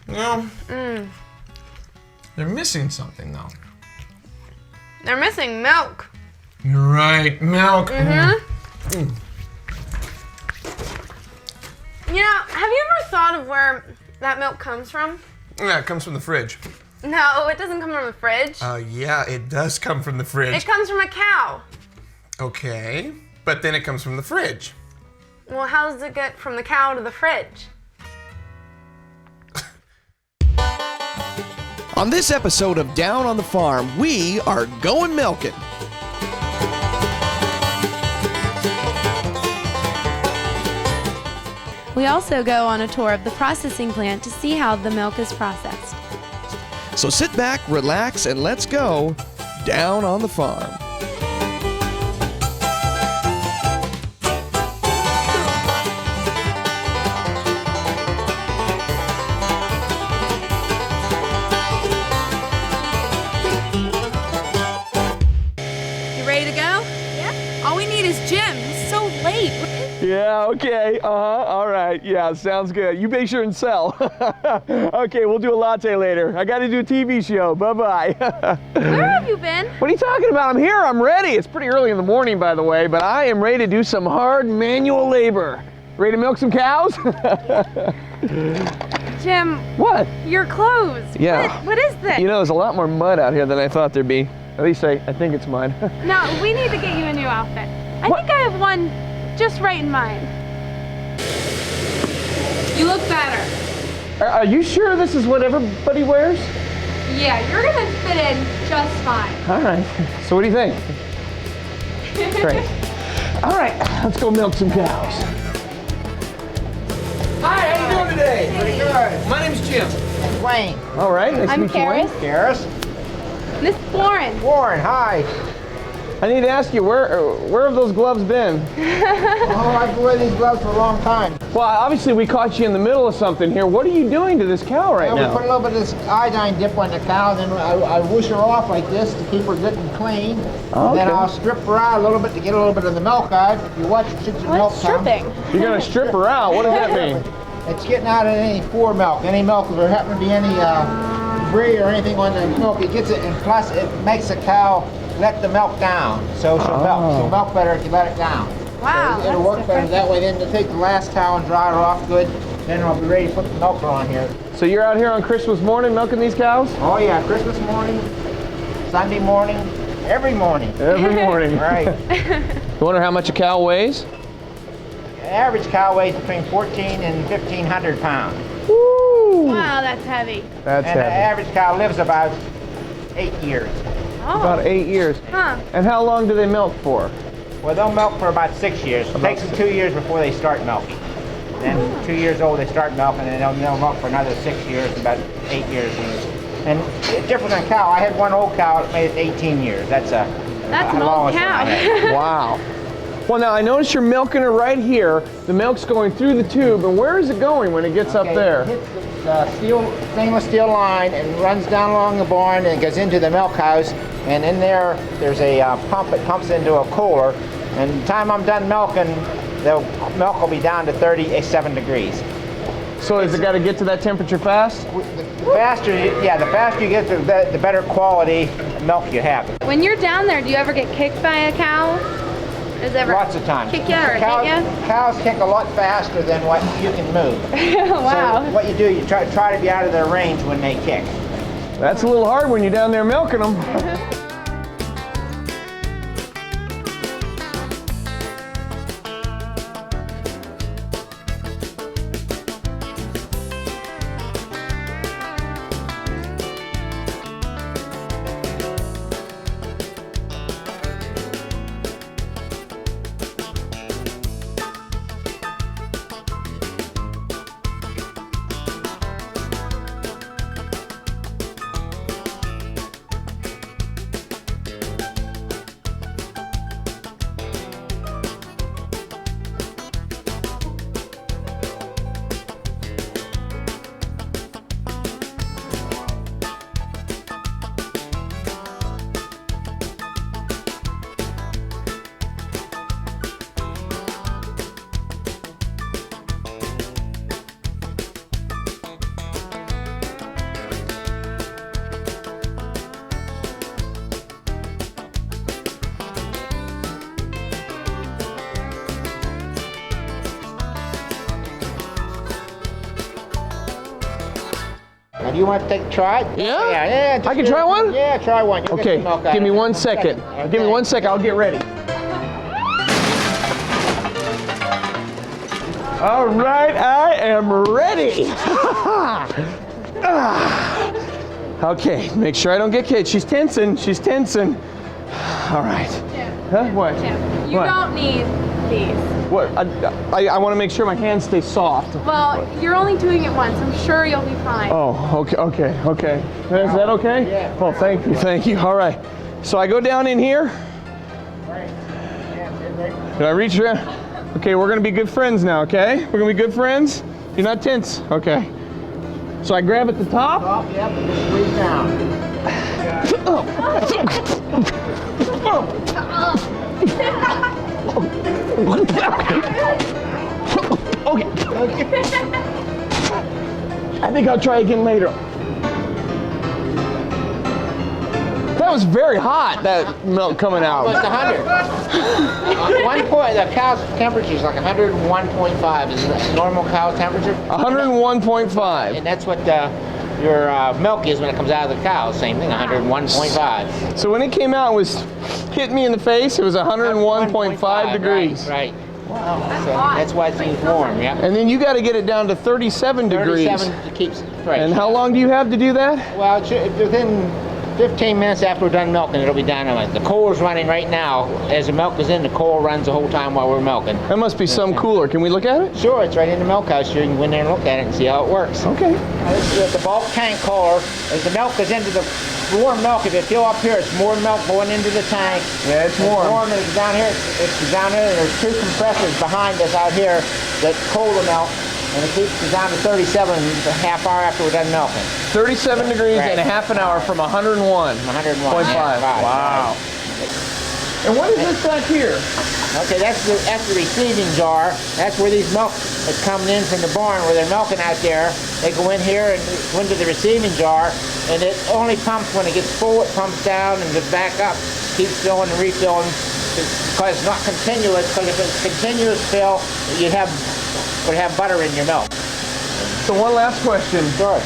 Well, they're missing something though. They're missing milk. You're right, milk. You know, have you ever thought of where that milk comes from? Yeah, it comes from the fridge. No, it doesn't come from the fridge. Yeah, it does come from the fridge. It comes from a cow. Okay, but then it comes from the fridge. Well, how does it get from the cow to the fridge? On this episode of Down on the Farm, we are going milking. We also go on a tour of the processing plant to see how the milk is processed. So sit back, relax, and let's go down on the farm. You ready to go? Yeah. All we need is Jim. He's so late. Yeah, okay, all right, yeah, sounds good. You make sure and sell. Okay, we'll do a latte later. I gotta do a TV show, bye-bye. Where have you been? What are you talking about? I'm here, I'm ready. It's pretty early in the morning, by the way, but I am ready to do some hard manual labor. Ready to milk some cows? Jim, What? your clothes. Yeah. What is this? You know, there's a lot more mud out here than I thought there'd be. At least I think it's mud. No, we need to get you a new outfit. I think I have one just right in mind. You look better. Are you sure this is what everybody wears? Yeah, you're gonna fit in just fine. All right, so what do you think? Great. All right, let's go milk some cows. Hi, how you doing today? Pretty good. My name's Jim. Wayne. All right, nice to I'm meet you, Wayne. Karis. Karis. Miss Warren. Warren, hi. I need to ask you, where have those gloves been? Oh, I've been wearing these gloves for a long time. Well, obviously we caught you in the middle of something here. What are you doing to this cow right We now? put a little bit of this iodine dip on the cow, then I whoosh her off like this to keep her good and clean. Oh, Then okay. I'll strip her out a little bit to get a little bit of the milk out. If you watch, it should some milk What's come. stripping? You're gonna strip her out. What does that mean? It's getting out of any poor milk. Any milk, if there happen to be any debris or anything on the milk, it gets it, and plus it makes the cow let the milk down. So she'll milk better if you let it down. Wow, So it'll that's work better different. that way. Then to take the last cow and dry her off good, then I'll be ready to put the milker on here. So you're out here on Christmas morning milking these cows? Oh yeah, Christmas morning, Sunday morning, every morning. Every morning. Right. You wonder how much a cow weighs? An average cow weighs between 14 and 1,500 pounds. Woo! Wow, that's heavy. That's And the heavy. average cow lives about 8 years. Oh. About 8 years. Huh. And how long do they milk for? Well, they'll milk for about 6 years. It takes them 2 years before they start milking. Then 2 years old they start milking, and then they'll milk for another 6 years, about 8 years. And it's different than a cow. I had one old cow that made it 18 years. That's That's an old longest one I had. cow. Wow. Well, now I notice you're milking her right here. The milk's going through the tube, and where is it going when it gets up Okay, there? It hits the stainless steel line and runs down along the barn and goes into the milk house. And in there's a pump that pumps into a cooler. And the time I'm done milking, the milk will be down to 37 degrees. So has it got to get to that temperature fast? The faster you get, the better quality milk you have. When you're down there, do you ever get kicked by a cow? Does it ever Lots of times. kick you or hit you? Cows kick a lot faster than what you can move. Wow. So what you do, you try to be out of their range when they kick. That's a little hard when you're down there milking them. Do you want to try it? Yeah? Yeah. I can try one? Yeah, try one. You'll get Okay, some milk out give me of it. 1 second. Give me 1 second, I'll get ready. All right, I am ready. Okay, make sure I don't get kicked. She's tensing, she's tensing. All right. Huh? What? You What? don't need these. What? I want to make sure my hands stay soft. Well, you're only doing it once. I'm sure you'll be fine. Oh, okay. Is that okay? Yeah. Oh, thank you. All right. So I go down in here. Did I reach around? Okay, we're gonna be good friends now, okay? We're gonna be good friends? You're not tense? Okay. So I grab at the top? Top, yep, and just squeeze down. Okay. I think I'll try again later. That was very hot, that milk coming Almost out. 100. The cow's temperature is like 101.5 is the normal cow temperature. 101.5. And that's what your milk is when it comes out of the cow. Same thing, 101.5. So when it came out, it was hitting me in the face. It was 101.5 degrees. Right. Wow. So that's why it's warm, yeah. And then you got to get it down to 37 degrees. 37 keeps it fresh. And how long do you have to do that? Well, within 15 minutes after we're done milking, it'll be dynamite. The cooler's running right now. As the milk is in, the cooler runs the whole time while we're milking. That must be some cooler. Can we look at it? Sure, it's right in the milk house. You can go in there and look at it and see how it works. Okay. The bulk tank cooler, as the milk goes into the warm milk, if you feel up here, it's more milk going into the tank. Yeah, it's warm. And it's down here. It's down here, and there's 2 compressors behind us out here that cool the milk, and it keeps it down to 37 a half hour after we're done milking. 37 degrees Right. and a half an hour from 101. 101. 0.5. Right. Wow. And what is this back here? Okay, that's the receiving jar. That's where these milk is coming in from the barn where they're milking out there. They go in here and go into the receiving jar, and it only pumps when it gets full. It pumps down and goes back up, keeps filling and refilling. Because it's not continuous. Because if it's continuous fill, would have butter in your milk. So one last question. Sure.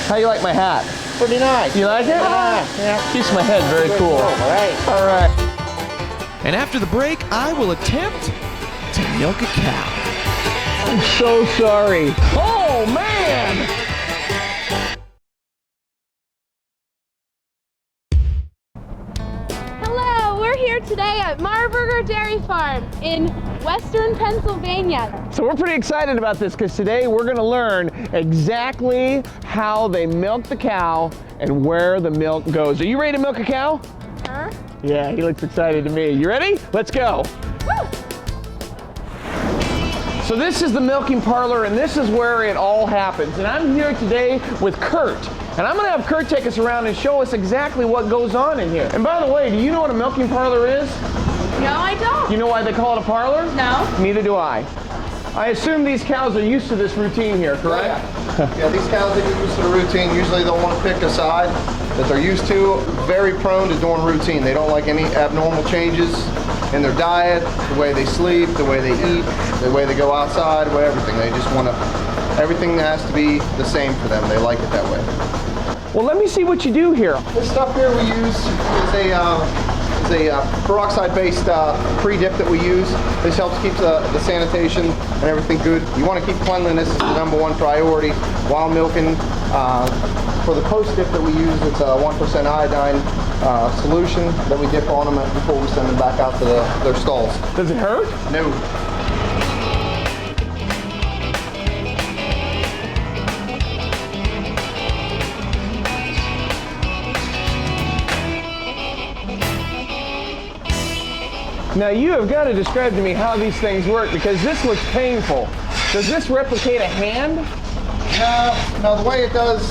How you like my hat? Pretty nice. You like it? Yeah. Keeps my head very cool. All right. All right. And after the break, I will attempt to milk a cow. I'm so sorry. Oh, man! Hello, we're here today at Marburger Dairy Farm in Western Pennsylvania. So we're pretty excited about this because today we're going to learn exactly how they milk the cow and where the milk goes. Are you ready to milk a cow? Huh? Yeah, he looks excited to me. You ready? Let's go. Woo! So this is the milking parlor, and this is where it all happens. And I'm here today with Kurt. And I'm going to have Kurt take us around and show us exactly what goes on in here. And by the way, do you know what a milking parlor is? No, I don't. You know why they call it a parlor? No. Neither do I. I assume these cows are used to this routine here, correct? Yeah, these cows, they get used to the routine. Usually they'll want to pick a side that they're used to. Very prone to doing routine. They don't like any abnormal changes in their diet, the way they sleep, the way they eat, the way they go outside, everything. They just want to, everything has to be the same for them. They like it that way. Well, let me see what you do here. This stuff here we use is a peroxide-based pre-dip that we use. This helps keep the sanitation and everything good. You want to keep cleanliness as the #1 priority while milking. For the post-dip that we use, it's a 1% iodine solution that we dip on them before we send them back out to their stalls. Does it hurt? No. Now you have got to describe to me how these things work because this looks painful. Does this replicate a hand? No, the way it does,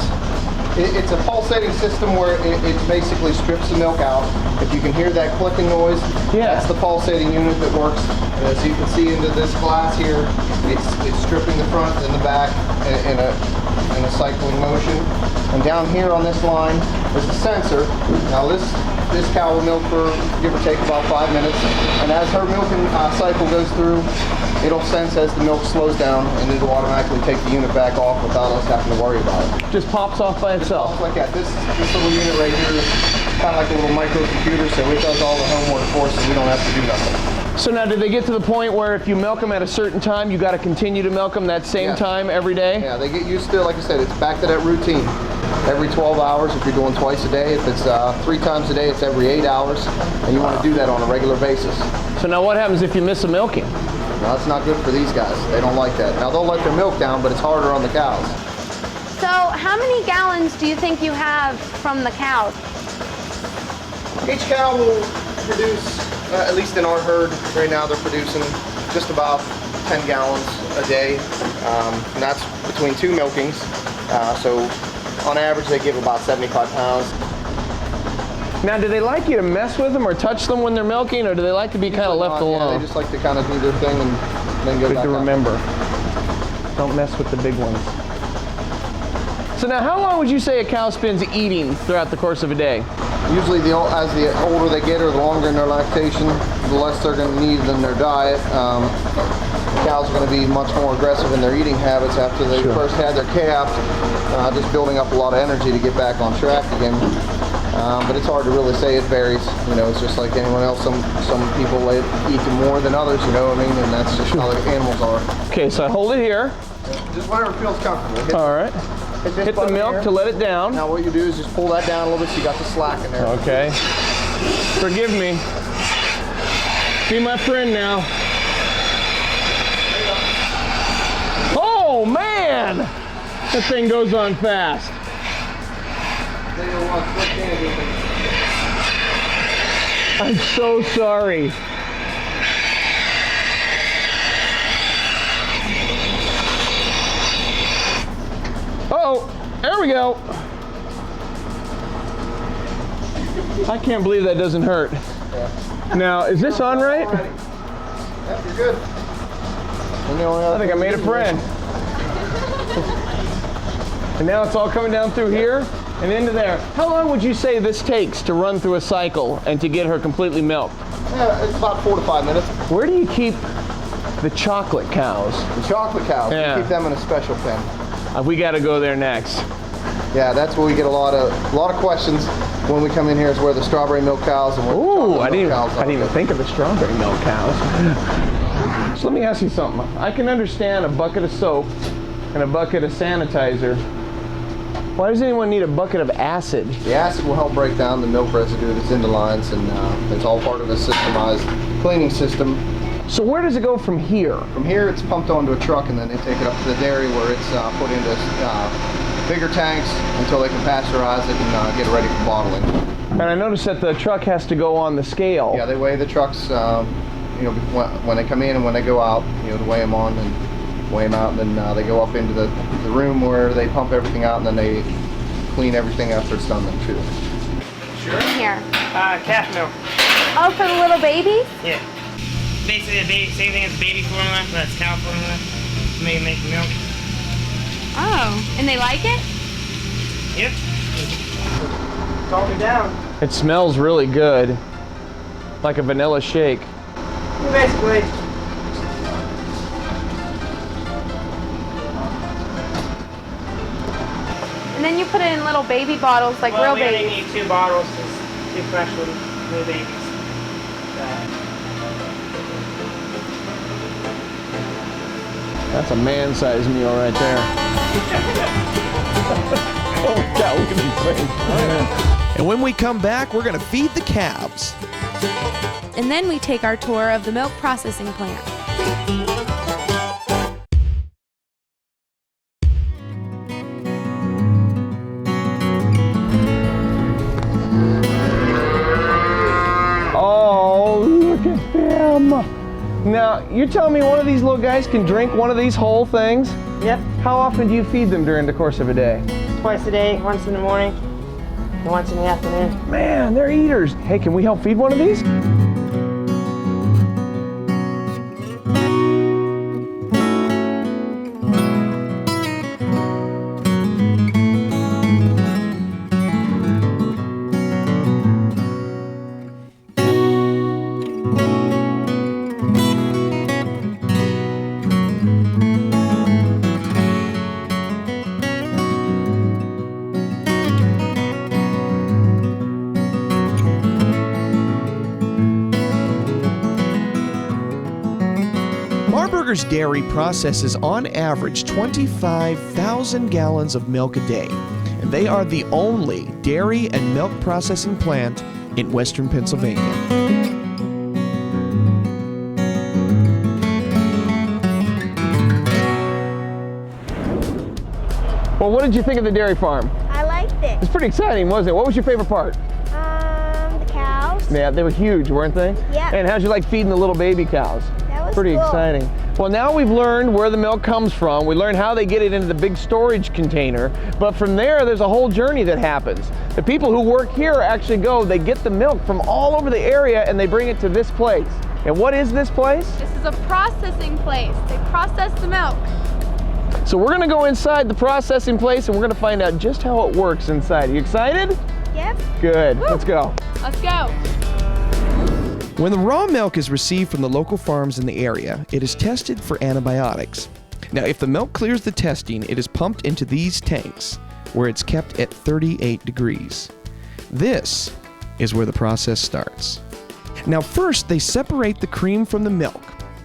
it's a pulsating system where it basically strips the milk out. If you can hear that clicking noise, Yeah. that's the pulsating unit that works. And as you can see into this glass here, it's stripping the front and the back in a and a cycling motion. And down here on this line is the sensor. Now this cow will milk for give or take about 5 minutes, and as her milking cycle goes through, it'll sense as the milk slows down, and it'll automatically take the unit back off without us having to worry about it. Just pops off by itself. Like that. This little unit right here is kind of like a little microcomputer, so it does all the homework for us, and we don't have to do nothing. So now, do they get to the point where if you milk them at a certain time, you got to continue to milk them that same time every day? Yeah, they get used to it. Like I said, it's back to that routine. Every 12 hours, if you're doing twice a day. If it's 3 times a day, it's every 8 hours, and you want to do that on a regular basis. So now, what happens if you miss a milking? Well, that's not good for these guys. They don't like that. Now, they'll let their milk down, but it's harder on the cows. So how many gallons do you think you have from the cows? Each cow will produce, at least in our herd, right now they're producing just about 10 gallons a day. And that's between 2 milkings. So on average, they give about 75 pounds. Now, do they like you to mess with them or touch them when they're milking, or do they like to be kind of left alone? Yeah, they just like to kind of do their thing and then go Good back to out. remember. Don't mess with the big ones. So now, how long would you say a cow spends eating throughout the course of a day? Usually, as the older they get or the longer in their lactation, the less they're going to need in their diet. Cows are going to be much more aggressive in their eating habits after they first had their calf, just building up a lot of energy to get back on track again. But it's hard to really say. It varies. You know, it's just like anyone else. Some people eat more than others. You know what I mean? And that's just how the animals are. Okay, so I hold it here. Just wherever feels comfortable. All right. Hit the milk here to let it down. Now what you do is just pull that down a little bit so you got the slack in there. Okay. Forgive me. Be my friend now. Oh, man! That thing goes on fast. I'm so sorry. Uh-oh, there we go. I can't believe that doesn't hurt. Yeah. Now, is this on right? Yep, you're good. I think I made a friend. And now it's all coming down through here and into there. How long would you say this takes to run through a cycle and to get her completely milked? Yeah, it's about 4 to 5 minutes. Where do you keep the chocolate cows? The chocolate cows, Yeah. we keep them in a special pen. We got to go there next. Yeah, that's where we get a lot of questions when we come in here. Is where the strawberry milk cows and where the Ooh, chocolate I didn't milk cows are. even think of the strawberry milk cows. So let me ask you something. I can understand a bucket of soap and a bucket of sanitizer. Why does anyone need a bucket of acid? The acid will help break down the milk residue that's in the lines, and it's all part of a systemized cleaning system. So where does it go from here? From here, it's pumped onto a truck, and then they take it up to the dairy where it's put into bigger tanks until they can pasteurize it and get it ready for bottling. And I noticed that the truck has to go on the scale. Yeah, they weigh the trucks, you know, when they come in and when they go out, you know, to weigh them on and weigh them out, and then they go up into the room where they pump everything out, and then they clean everything after it's done then too. Here. Calf milk. Oh, for the little babies? Yeah. Basically the baby, same thing as baby formula, but it's cow formula. Make milk. Oh, and they like it? Yep. Calm me down. It smells really good. Like a vanilla shake. Basically. And then you put it in little baby bottles like Well, real we only babies. need 2 bottles, it's 2 fresh little babies. That's a man-sized meal right there. Oh, God, look at these things. And when we come back, we're going to feed the calves. And then we take our tour of the milk processing plant. Oh, look at them. Now, you're telling me one of these little guys can drink one of these whole things? Yep. How often do you feed them during the course of a day? Twice a day, once in the morning, and once in the afternoon. Man, they're eaters. Hey, can we help feed one of these? Marburger's Dairy processes on average 25,000 gallons of milk a day, and they are the only dairy and milk processing plant in western Pennsylvania. Well, what did you think of the dairy farm? I liked it. It's pretty exciting, wasn't it? What was your favorite part? The cows. Yeah, they were huge, weren't they? Yeah. And how'd you like feeding the little baby cows? That was Pretty cool. exciting. Well, now we've learned where the milk comes from. We learned how they get it into the big storage container. But from there's a whole journey that happens. The people who work here actually they get the milk from all over the area and they bring it to this place. And what is this place? This is a processing place. They process the milk. So we're gonna go inside the processing place and we're gonna find out just how it works inside. Are you excited? Yep. Good, let's go. Let's go. When the raw milk is received from the local farms in the area, it is tested for antibiotics. Now, if the milk clears the testing, it is pumped into these tanks, where it's kept at 38 degrees. This is where the process starts. Now, first, they separate the cream from the milk,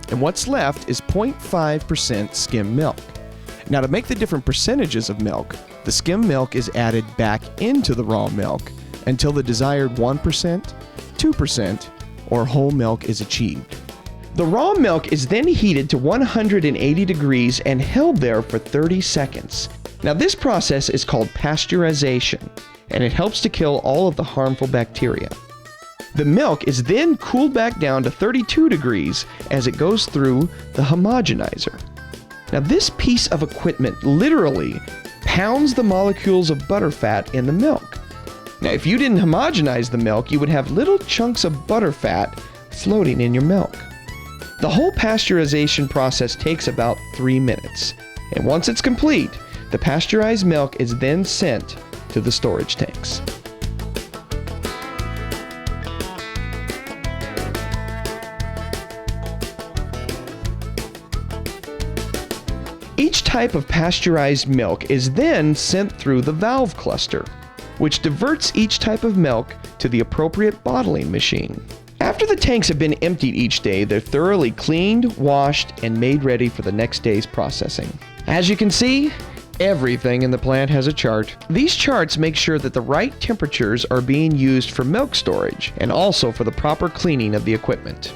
and what's left is 0.5% skim milk. Now, to make the different percentages of milk, the skim milk is added back into the raw milk until the desired 1%, 2%, or whole milk is achieved. The raw milk is then heated to 180 degrees and held there for 30 seconds. Now, this process is called pasteurization, and it helps to kill all of the harmful bacteria. The milk is then cooled back down to 32 degrees as it goes through the homogenizer. Now, this piece of equipment literally pounds the molecules of butterfat in the milk. Now, if you didn't homogenize the milk, you would have little chunks of butterfat floating in your milk. The whole pasteurization process takes about 3 minutes. And once it's complete, the pasteurized milk is then sent to the storage tanks. Each type of pasteurized milk is then sent through the valve cluster, which diverts each type of milk to the appropriate bottling machine. After the tanks have been emptied each day, they're thoroughly cleaned, washed, and made ready for the next day's processing. As you can see, everything in the plant has a chart. These charts make sure that the right temperatures are being used for milk storage and also for the proper cleaning of the equipment.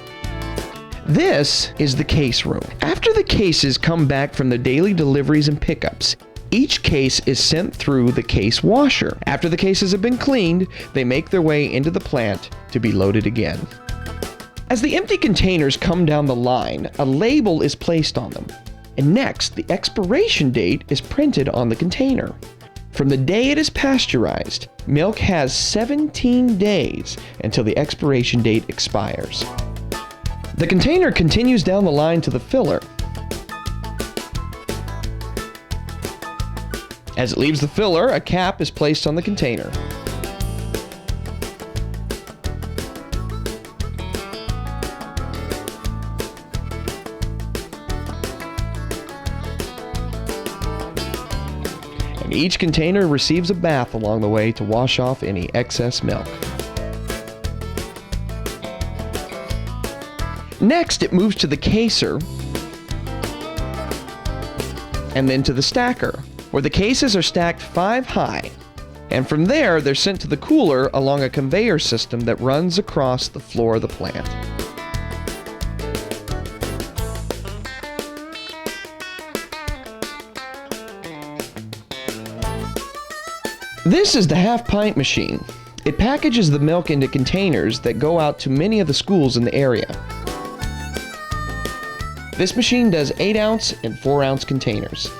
This is the case room. After the cases come back from the daily deliveries and pickups, each case is sent through the case washer. After the cases have been cleaned, they make their way into the plant to be loaded again. As the empty containers come down the line, a label is placed on them. And next, the expiration date is printed on the container. From the day it is pasteurized, milk has 17 days until the expiration date expires. The container continues down the line to the filler. As it leaves the filler, a cap is placed on the container. And each container receives a bath along the way to wash off any excess milk. Next, it moves to the caser, and then to the stacker, where the cases are stacked 5 high. And from there, they're sent to the cooler along a conveyor system that runs across the floor of the plant. This is the half-pint machine. It packages the milk into containers that go out to many of the schools in the area. This machine does 8-ounce and 4-ounce containers.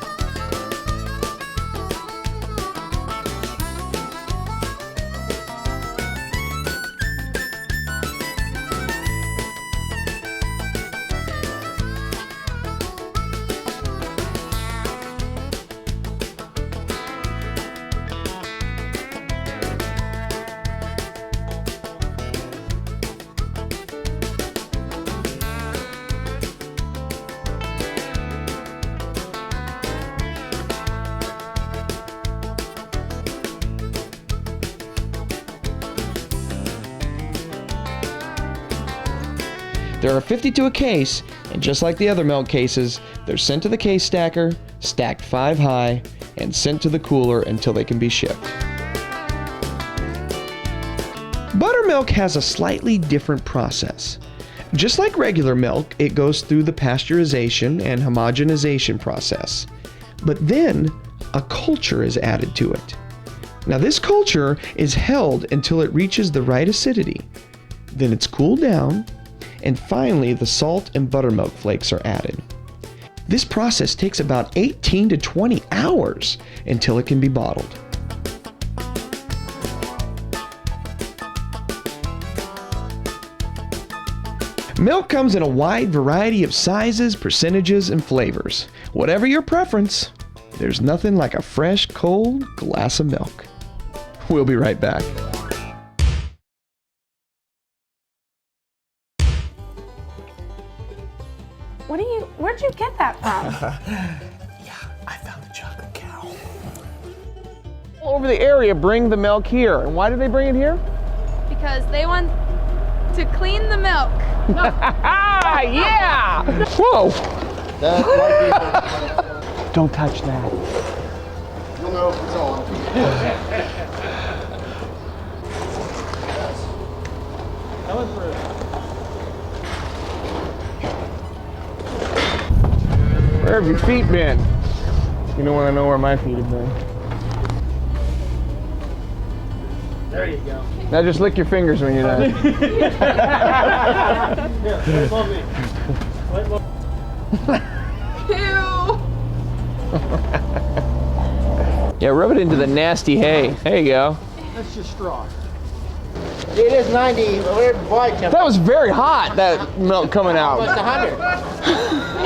There are 50 to a case, And just like the other milk cases, they're sent to the case stacker, stacked 5 high, and sent to the cooler until they can be shipped. Buttermilk has a slightly different process. Just like regular milk, it goes through the pasteurization and homogenization process. But then, a culture is added to it. Now this culture is held until it reaches the right acidity. Then it's cooled down, and finally the salt and buttermilk flakes are added. This process takes about 18 to 20 hours until it can be bottled. Milk comes in a wide variety of sizes, percentages, and flavors. Whatever your preference, there's nothing like a fresh, cold glass of milk. We'll be right back. Where'd you get that from? I found the chocolate cow. All over the area bring the milk here. And why do they bring it here? Because they want to clean the milk. Yeah! Whoa! That might be Don't touch that. You'll know if it's on. Where have your feet been? You don't want to know where my feet have been. There you go. Now just lick your fingers when you're done. Yeah, rub it into the nasty hay. There you go. That's just straw. It is 90 body temperature. That was very hot, that milk coming out. Almost 100.